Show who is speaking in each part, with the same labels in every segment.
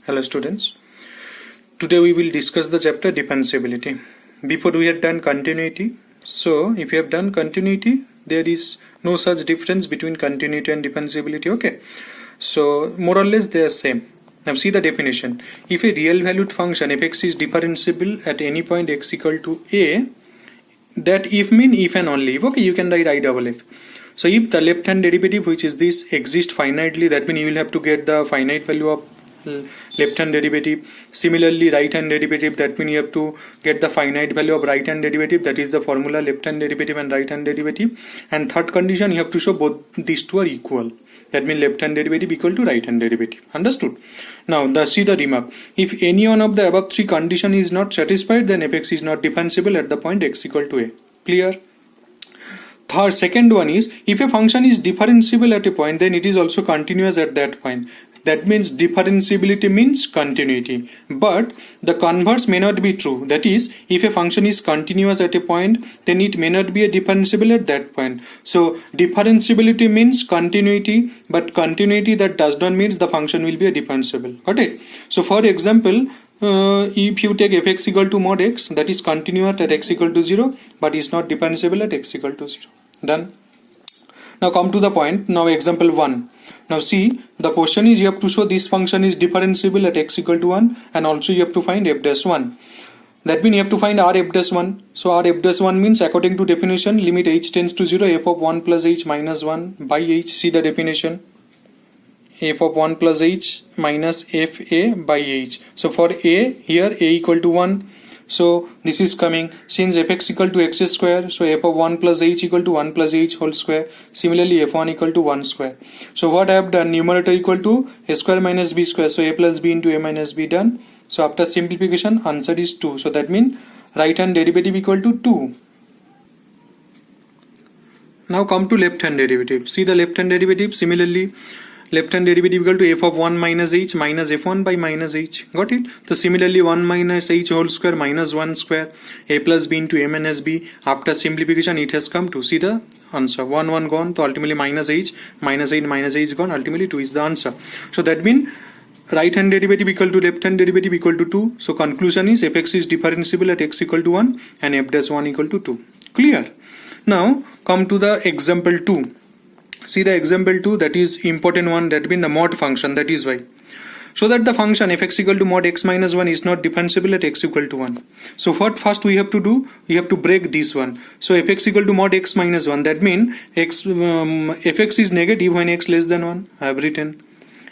Speaker 1: Hello students. Today we will discuss the chapter defensibility. Before we had done continuity. So if you have done continuity, there is no such difference between continuity and defensibility. Okay. So more or less they are same. Now see the definition. If a real valued function fx is differentiable at any point x equal to a, that if mean if and only if. Okay, you can write I double if. So if the left hand derivative, which is this, exists finitely, that means you will have to get the finite value of left hand derivative. Similarly, right hand derivative, that means you have to get the finite value of right hand derivative. That is the formula, left hand derivative and right hand derivative. And third condition, you have to show both these two are equal. That means left hand derivative equal to right hand derivative. Understood? Now see the remark. If any one of the above three condition is not satisfied, then fx is not differentiable at the point x equal to a. Clear? Second one is, if a function is differentiable at a point, then it is also continuous at that point. That means differentiability means continuity. But the converse may not be true. That is, if a function is continuous at a point, then it may not be a differentiable at that point. So differentiability means continuity, but continuity that does not mean the function will be a differentiable. Got it? So for example, if you take fx equal to mod x, that is continuous at x equal to 0, but is not differentiable at x equal to 0. Done. Now come to the point. Now example 1. Now see, the question is you have to show this function is differentiable at x equal to 1, and also you have to find f dash 1. That means you have to find r f dash 1. So r f dash 1 means, according to definition, limit h tends to 0, f of 1 plus h minus 1 by h. See the definition. F of 1 plus h minus f a by h. So for a, here a equal to 1. So this is coming, since fx equal to x square, so f of 1 plus h equal to 1 plus h whole square. Similarly, f1 equal to 1 square. So what I have done, numerator equal to a square minus b square. So a plus b into a minus b done. So after simplification, answer is 2. So that means right hand derivative equal to 2. Now come to left hand derivative. See the left hand derivative. Similarly, left hand derivative equal to f of 1 minus h minus f1 by minus h. Got it? So similarly, 1 minus h whole square minus 1 square, a plus b into a minus b. After simplification, it has come to, see the answer. 1 gone, so ultimately minus h minus h gone, ultimately 2 is the answer. So that means right hand derivative equal to left hand derivative equal to 2. So conclusion is fx is differentiable at x equal to 1 and f dash 1 equal to 2. Clear? Now come to the example 2. See the example 2, that is important one, that means the mod function, that is why. So that the function fx equal to mod x minus 1 is not differentiable at x equal to 1. So what first we have to do, we have to break this one. So fx equal to mod x minus 1, that means fx is negative when x less than 1, I have written.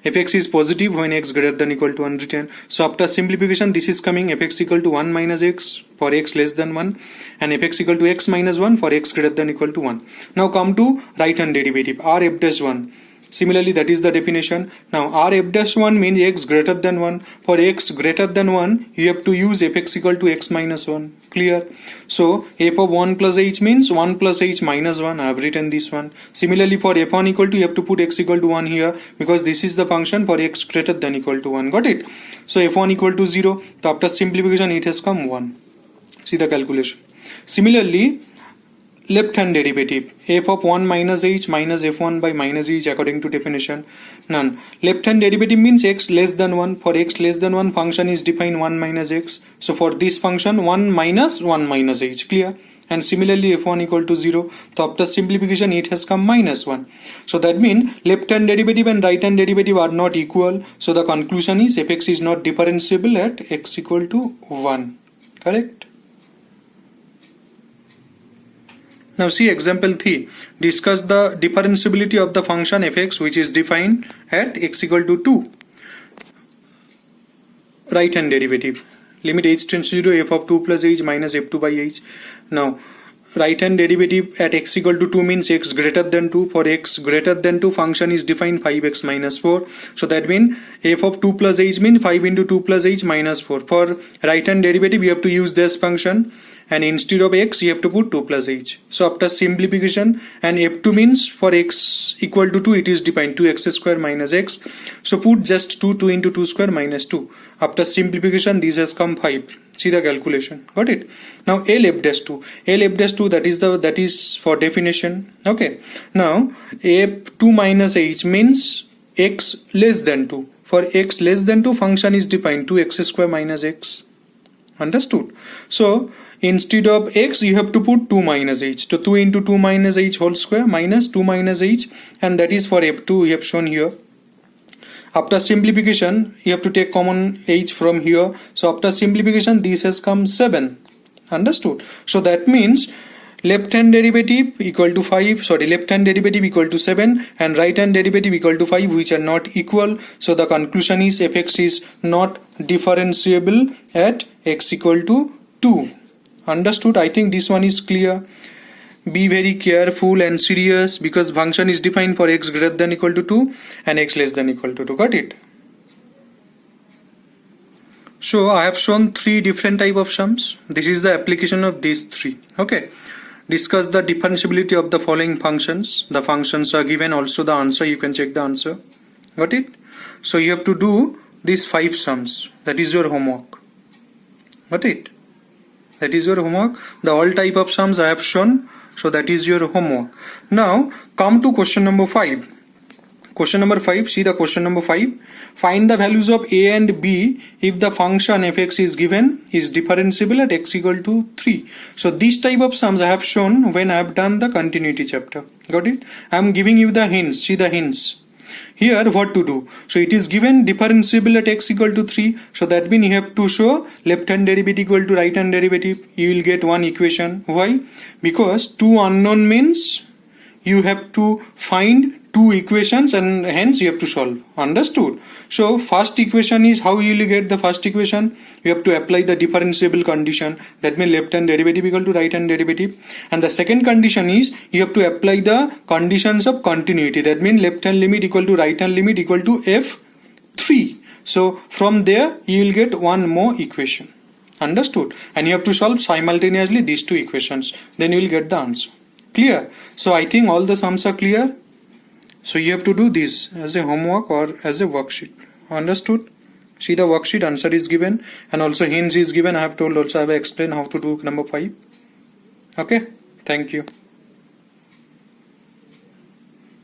Speaker 1: Fx is positive when x greater than equal to 1 written. So after simplification, this is coming fx equal to 1 minus x for x less than 1, and fx equal to x minus 1 for x greater than equal to 1. Now come to right hand derivative, r f dash 1. Similarly, that is the definition. Now r f dash 1 means x greater than 1. For x greater than 1, you have to use fx equal to x minus 1. Clear? So f of 1 plus h means 1 plus h minus 1. I have written this one. Similarly, for f1 equal to, you have to put x equal to 1 here, because this is the function for x greater than equal to 1. Got it? So f1 equal to 0. So after simplification, it has come 1. See the calculation. Similarly, left hand derivative, f of 1 minus h minus f1 by minus h, according to definition, none. Left hand derivative means x less than 1. For x less than 1, function is defined 1 minus x. So for this function, 1 minus h. Clear? And similarly, f1 equal to 0. So after simplification, it has come minus 1. So that means left hand derivative and right hand derivative are not equal. So the conclusion is fx is not differentiable at x equal to 1. Correct? Now see example 3. Discuss the differentiability of the function fx, which is defined at x equal to 2. Right hand derivative. Limit h tends to 0, f of 2 plus h minus f2 by h. Now right hand derivative at x equal to 2 means x greater than 2. For x greater than 2, function is defined 5x minus 4. So that means f of 2 plus h means 5 into 2 plus h minus 4. For right hand derivative, you have to use this function, and instead of x, you have to put 2 plus h. So after simplification, and f2 means for x equal to 2, it is defined 2x square minus x. So put just 2 into 2 square minus 2. After simplification, this has come 5. See the calculation. Got it? Now L f dash 2. L f dash 2, that is for definition. Okay. Now f2 minus h means x less than 2. for x less than 2 function is defined 2x square minus x. Understood? So instead of x you have to put 2 minus h. So 2 into 2 minus h whole square minus 2 minus h, and that is for f2 we have shown here. After simplification you have to take common h from here. So after simplification this has come 7. Understood? So that means left hand derivative equal to 5, left hand derivative equal to 7 and right hand derivative equal to 5, which are not equal. So the conclusion is fx is not differentiable at x equal to 2. Understood? I think this one is clear. Be very careful and serious because function is defined for x greater than equal to 2 and x less than equal to 2. Got it? So I have shown 3 different type of sums. This is the application of these 3. Okay. Discuss the differentiability of the following functions. The functions are given, also the answer, you can check the answer. Got it? So you have to do these 5 sums. That is your homework. Got it? That is your homework. The all type of sums I have shown. So that is your homework. Now come to question number 5. Question number 5, see the question number 5. Find the values of a and b if the function fx is given is differentiable at x equal to 3. So this type of sums I have shown when I have done the continuity chapter. Got it? I am giving you the hints. See the hints. Here what to do. So it is given differentiable at x equal to 3. So that means you have to show left hand derivative equal to right hand derivative. You will get one equation. Why? Because 2 unknown means you have to find 2 equations and hence you have to solve. Understood? So first equation is how you will get the first equation. You have to apply the differentiable condition. That means left hand derivative equal to right hand derivative. And the second condition is you have to apply the conditions of continuity. That means left hand limit equal to right hand limit equal to f3. So from there you will get one more equation. Understood? And you have to solve simultaneously these 2 equations. Then you will get the answer. Clear? So I think all the sums are clear. So you have to do this as a homework or as a worksheet. Understood? See the worksheet, answer is given and also hints is given. I have told also I have explained how to do number 5. Okay. Thank you.